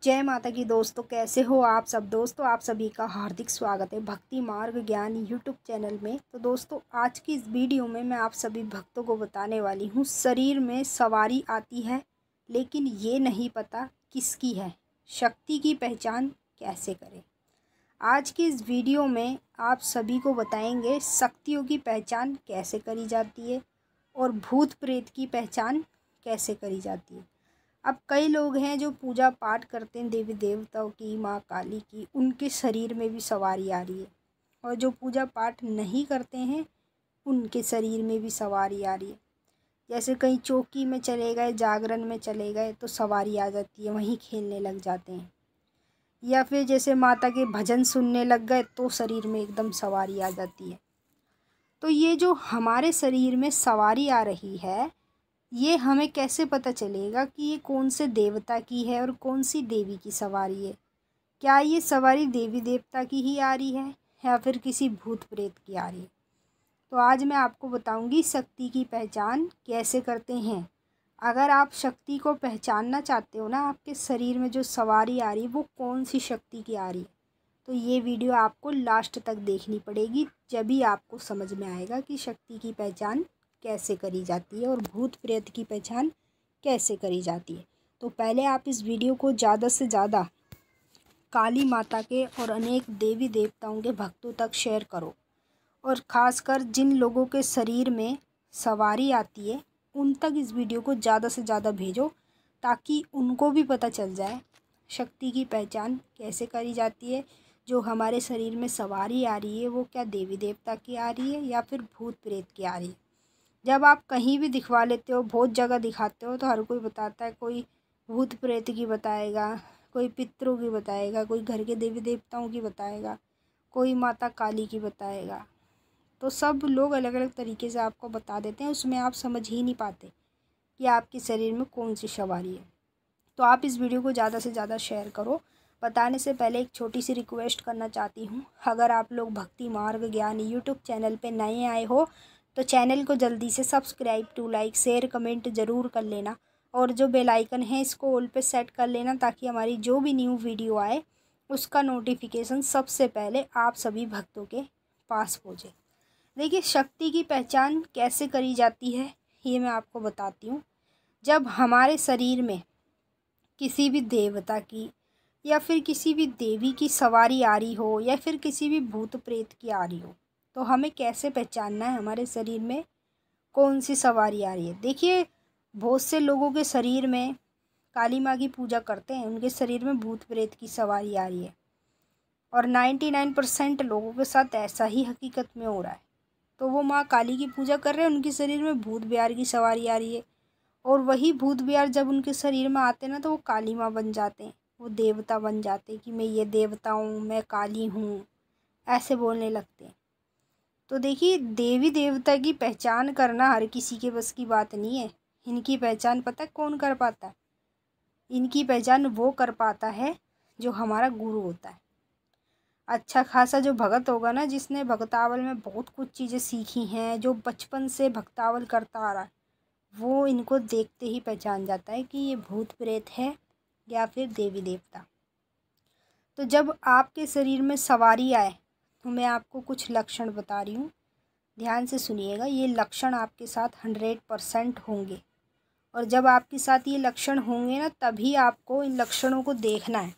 जय माता की दोस्तों, कैसे हो आप सब। दोस्तों आप सभी का हार्दिक स्वागत है भक्ति मार्ग ज्ञान यूट्यूब चैनल में। तो दोस्तों आज की इस वीडियो में मैं आप सभी भक्तों को बताने वाली हूँ, शरीर में सवारी आती है लेकिन ये नहीं पता किसकी है, शक्ति की पहचान कैसे करें। आज की इस वीडियो में आप सभी को बताएंगे शक्तियों की पहचान कैसे करी जाती है और भूत प्रेत की पहचान कैसे करी जाती है। अब कई लोग हैं जो पूजा पाठ करते हैं देवी देवताओं की, माँ काली की, उनके शरीर में भी सवारी आ रही है। और जो पूजा पाठ नहीं करते हैं उनके शरीर में भी सवारी आ रही है। जैसे कहीं चौकी में चले गए, जागरण में चले गए तो सवारी आ जाती है, वहीं खेलने लग जाते हैं। या फिर जैसे माता के भजन सुनने लग गए तो शरीर में एकदम सवारी आ जाती है। तो ये जो हमारे शरीर में सवारी आ रही है, ये हमें कैसे पता चलेगा कि ये कौन से देवता की है और कौन सी देवी की सवारी है। क्या ये सवारी देवी देवता की ही आ रही है या फिर किसी भूत प्रेत की आ रही है। तो आज मैं आपको बताऊंगी शक्ति की पहचान कैसे करते हैं। अगर आप शक्ति को पहचानना चाहते हो ना, आपके शरीर में जो सवारी आ रही है वो कौन सी शक्ति की आ रही है, तो ये वीडियो आपको लास्ट तक देखनी पड़ेगी, जभी आपको समझ में आएगा कि शक्ति की पहचान कैसे करी जाती है और भूत प्रेत की पहचान कैसे करी जाती है। तो पहले आप इस वीडियो को ज़्यादा से ज़्यादा काली माता के और अनेक देवी देवताओं के भक्तों तक शेयर करो, और ख़ासकर जिन लोगों के शरीर में सवारी आती है उन तक इस वीडियो को ज़्यादा से ज़्यादा भेजो, ताकि उनको भी पता चल जाए शक्ति की पहचान कैसे करी जाती है। जो हमारे शरीर में सवारी आ रही है वो क्या देवी देवता की आ रही है या फिर भूत प्रेत की आ रही है। जब आप कहीं भी दिखवा लेते हो, बहुत जगह दिखाते हो, तो हर कोई बताता है, कोई भूत प्रेत की बताएगा, कोई पितरों की बताएगा, कोई घर के देवी देवताओं की बताएगा, कोई माता काली की बताएगा। तो सब लोग अलग अलग तरीके से आपको बता देते हैं, उसमें आप समझ ही नहीं पाते कि आपके शरीर में कौन सी सवारी है। तो आप इस वीडियो को ज़्यादा से ज़्यादा शेयर करो। बताने से पहले एक छोटी सी रिक्वेस्ट करना चाहती हूँ, अगर आप लोग भक्ति मार्ग ज्ञान यूट्यूब चैनल पे नए आए हो तो चैनल को जल्दी से subscribe to like share comment ज़रूर कर लेना, और जो बेल आइकन है इसको ऑल पे सेट कर लेना, ताकि हमारी जो भी न्यू वीडियो आए उसका नोटिफिकेशन सबसे पहले आप सभी भक्तों के पास पहुँचे। देखिए शक्ति की पहचान कैसे करी जाती है ये मैं आपको बताती हूँ। जब हमारे शरीर में किसी भी देवता की या फिर किसी भी देवी की सवारी आ रही हो या फिर किसी भी भूत प्रेत की आ रही हो, तो हमें कैसे पहचानना है हमारे शरीर में कौन सी सवारी आ रही है। देखिए बहुत से लोगों के शरीर में काली माँ की पूजा करते हैं, उनके शरीर में भूत प्रेत की सवारी आ रही है, और 99% लोगों के साथ ऐसा ही हकीकत में हो रहा है। तो वो माँ काली की पूजा कर रहे हैं, उनके शरीर में भूत बिहार की सवारी आ रही है, और वही भूत बिहार जब उनके शरीर में आते हैं ना, तो वो काली माँ बन जाते हैं, वो देवता बन जाते हैं कि मैं ये देवता हूँ, मैं काली हूँ, ऐसे बोलने लगते हैं। तो देखिए देवी देवता की पहचान करना हर किसी के बस की बात नहीं है। इनकी पहचान पता है कौन कर पाता है? इनकी पहचान वो कर पाता है जो हमारा गुरु होता है। अच्छा खासा जो भगत होगा ना, जिसने भक्तावल में बहुत कुछ चीज़ें सीखी हैं, जो बचपन से भक्तावल करता आ रहा है, वो इनको देखते ही पहचान जाता है कि ये भूत प्रेत है या फिर देवी देवता। तो जब आपके शरीर में सवारी आए तो मैं आपको कुछ लक्षण बता रही हूँ, ध्यान से सुनिएगा। ये लक्षण आपके साथ 100% होंगे, और जब आपके साथ ये लक्षण होंगे ना, तभी आपको इन लक्षणों को देखना है।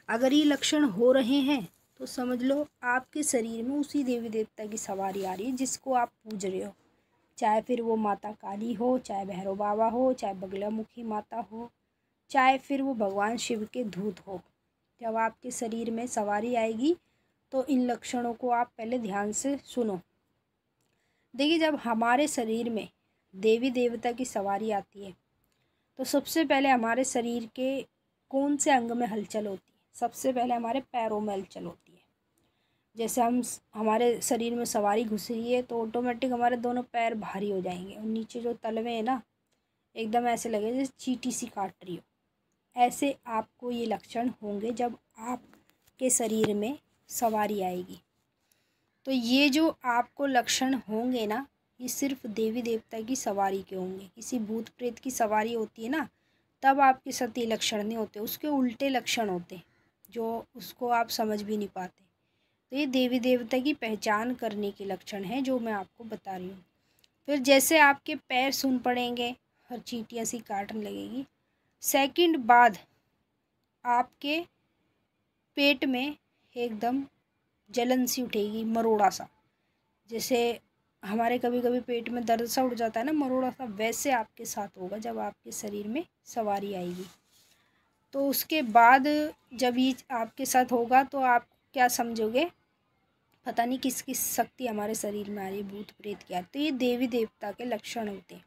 अगर ये लक्षण हो रहे हैं तो समझ लो आपके शरीर में उसी देवी देवता की सवारी आ रही है जिसको आप पूज रहे हो, चाहे फिर वो माता काली हो, चाहे भैरव बाबा हो, चाहे बगलामुखी माता हो, चाहे फिर वो भगवान शिव के दूत हो। जब आपके शरीर में सवारी आएगी तो इन लक्षणों को आप पहले ध्यान से सुनो। देखिए जब हमारे शरीर में देवी देवता की सवारी आती है तो सबसे पहले हमारे शरीर के कौन से अंग में हलचल होती है? सबसे पहले हमारे पैरों में हलचल होती है। जैसे हमारे शरीर में सवारी घुस रही है तो ऑटोमेटिक हमारे दोनों पैर भारी हो जाएंगे, और नीचे जो तलवे हैं ना, एकदम ऐसे लगे जैसे चींटी सी काट रही हो। ऐसे आपको ये लक्षण होंगे जब आपके शरीर में सवारी आएगी। तो ये जो आपको लक्षण होंगे ना, ये सिर्फ देवी देवता की सवारी के होंगे। किसी भूत प्रेत की सवारी होती है ना, तब आपके साथ ये लक्षण नहीं होते, उसके उल्टे लक्षण होते जो उसको आप समझ भी नहीं पाते। तो ये देवी देवता की पहचान करने के लक्षण हैं जो मैं आपको बता रही हूँ। फिर जैसे आपके पैर सून पड़ेंगे और चींटियाँ सी काटने लगेगी, सेकंड बाद आपके पेट में एकदम जलन सी उठेगी, मरोड़ा सा, जैसे हमारे कभी कभी पेट में दर्द सा उठ जाता है ना, मरोड़ा सा, वैसे आपके साथ होगा जब आपके शरीर में सवारी आएगी। तो उसके बाद जब ये आपके साथ होगा तो आप क्या समझोगे, पता नहीं किस किस शक्ति हमारे शरीर में आ रही है, भूत प्रेत की आ रही। तो ये देवी देवता के लक्षण होते हैं।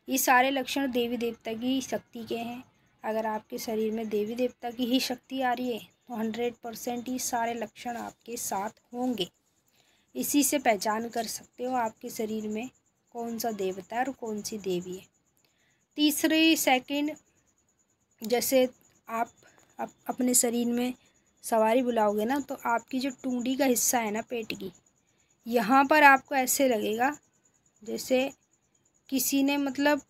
ये सारे लक्षण देवी देवता की शक्ति के हैं। अगर आपके शरीर में देवी देवता की ही शक्ति आ रही है तो 100% ये सारे लक्षण आपके साथ होंगे। इसी से पहचान कर सकते हो आपके शरीर में कौन सा देवता है और कौन सी देवी है। तीसरी सेकंड, जैसे आप अपने शरीर में सवारी बुलाओगे ना, तो आपकी जो टूंडी का हिस्सा है ना, पेट की, यहाँ पर आपको ऐसे लगेगा जैसे किसी ने मतलब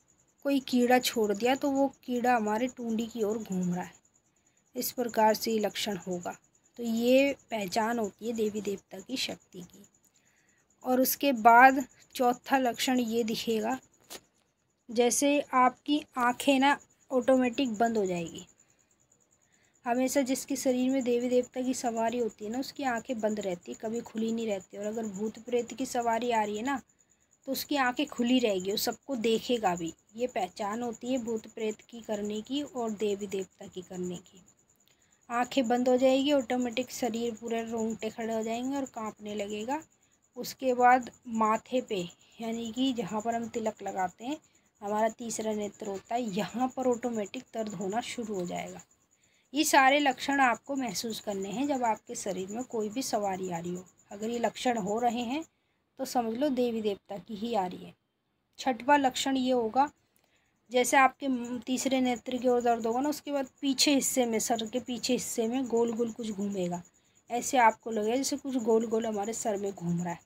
कोई कीड़ा छोड़ दिया, तो वो कीड़ा हमारे टूंडी की ओर घूम रहा है। इस प्रकार से ये लक्षण होगा। तो ये पहचान होती है देवी देवता की शक्ति की। और उसके बाद चौथा लक्षण ये दिखेगा, जैसे आपकी आँखें ना ऑटोमेटिक बंद हो जाएगी। हमेशा जिसके शरीर में देवी देवता की सवारी होती है ना, उसकी आंखें बंद रहती है, कभी खुली नहीं रहती। और अगर भूत प्रेत की सवारी आ रही है ना, तो उसकी आंखें खुली रहेगी, वो सबको देखेगा भी। ये पहचान होती है भूत प्रेत की करने की और देवी देवता की करने की। आंखें बंद हो जाएगी, ऑटोमेटिक शरीर पूरे रोंगटे खड़े हो जाएंगे और कांपने लगेगा। उसके बाद माथे पे, यानी कि जहाँ पर हम तिलक लगाते हैं, हमारा तीसरा नेत्र होता है, यहाँ पर ऑटोमेटिक दर्द होना शुरू हो जाएगा। ये सारे लक्षण आपको महसूस करने हैं जब आपके शरीर में कोई भी सवारी आ रही हो। अगर ये लक्षण हो रहे हैं तो समझ लो देवी देवता की ही आ रही है। छठवां लक्षण ये होगा, जैसे आपके तीसरे नेत्र की ओर दर्द होगा ना, उसके बाद पीछे हिस्से में, सर के पीछे हिस्से में गोल गोल कुछ घूमेगा। ऐसे आपको लगेगा जैसे कुछ गोल गोल हमारे सर में घूम रहा है।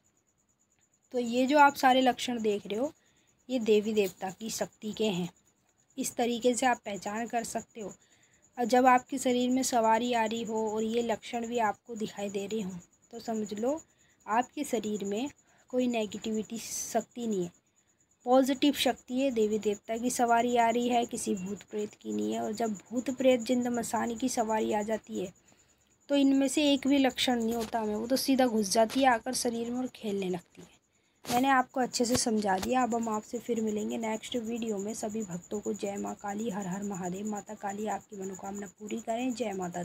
तो ये जो आप सारे लक्षण देख रहे हो, ये देवी देवता की शक्ति के हैं। इस तरीके से आप पहचान कर सकते हो। और जब आपके शरीर में सवारी आ रही हो और ये लक्षण भी आपको दिखाई दे रहे हों, तो समझ लो आपके शरीर में कोई नेगेटिविटी शक्ति नहीं है, पॉजिटिव शक्ति है। देवी देवता की सवारी आ रही है, किसी भूत प्रेत की नहीं है। और जब भूत प्रेत जिन मसानी की सवारी आ जाती है तो इनमें से एक भी लक्षण नहीं होता हमें, वो तो सीधा घुस जाती है आकर शरीर में और खेलने लगती है। मैंने आपको अच्छे से समझा दिया। अब हम आपसे फिर मिलेंगे नेक्स्ट वीडियो में। सभी भक्तों को जय माँ काली, हर हर महादेव। माता काली आपकी मनोकामना पूरी करें। जय माता।